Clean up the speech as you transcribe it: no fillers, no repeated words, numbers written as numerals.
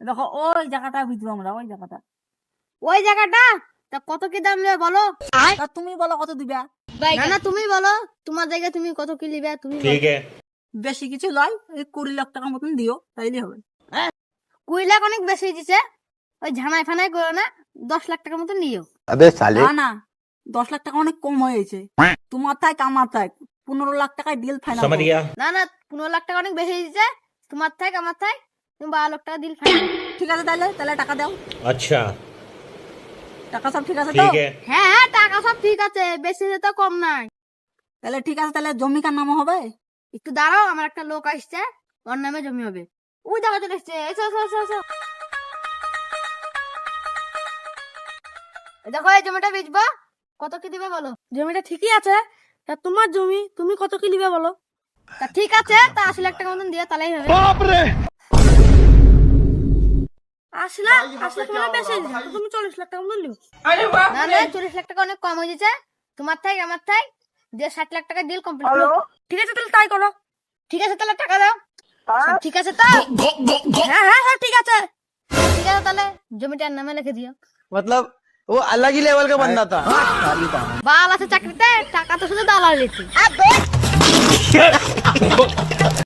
দেখো ওই জায়গাটা বুঝবো আমরা, ওই জায়গাটা। ওই জায়গাটা তা কত কি দাম নেবে বলো? তা তুমি বলো কত দিবা। না না তুমি বলো, তোমার জায়গায় তুমি কত কি নিবে তুমি বলো। ठीक है। বেশি কিছু লয়, এই 20 লাখ টাকা মতন দিও, তাইলে হবে। 20 লাখ অনেক বেশি দিছে, ওই ঝামাই ফানাই করো না, 10 লাখ টাকার মতো নিও। अबे साले না না, 10 লাখ টাকা অনেক কম হয়েছে। তোমার থাক আমার থাক 15 লাখ টাকায় ডিল ফাইনাল। समझ गया। না না 15 লাখ টাকা অনেক বেশি দিছে, তোমার থাক আমার থাক, তুমি 12 লাখ টাকা দিল ফাইনাল। ঠিক আছে, তাহলে তাহলে টাকা দাও। अच्छा টাকা সব ঠিক আছে তো? ठीक है। হ্যাঁ হ্যাঁ টাকা সব ঠিক আছে, বেশি তো কম নাই। তাহলে ঠিক আছে, তাহলে জমিকার নাম হবে। একটু দাঁড়াও, আমার একটা লোক আসছে, ওর নামে জমি হবে। ওই জায়গা চলে এসছে, এসো এসো এসো এসো। এই দেখো এই জমিটা বেচবো, কত কি দিবে বলো? জমিটা ঠিকই আছে, তা তোমার জমি, তুমি কত কি নিবে বলো? তা ঠিক আছে, তা 80 লাখ টাকা মতন দিয়ে তাহলেই হবে। 80 লাখ? 80 লাখ মানে বেশি দিছে, তো তুমি 40 লাখ টাকা মতন নিও। না না 40 লাখ টাকা অনেক কম হয়ে যাচ্ছে, তোমার থাক আমার থাক, দিয়ে 60 লাখ টাকা ডিল কমপ্লিট। ঠিক আছে তাহলে তাই করো। ঠিক আছে তাহলে টাকা দাও। সব ঠিক আছে তো? হ্যাঁ হ্যাঁ হ্যাঁ ঠিক আছে। ঠিক আছে তাহলে জমিটার নামে লিখে দিও। मतलब वो अलग ही लेवल का बंदा था। বাল আছে চাকরিতে, টাকা তো শুধু দালাল দিতে।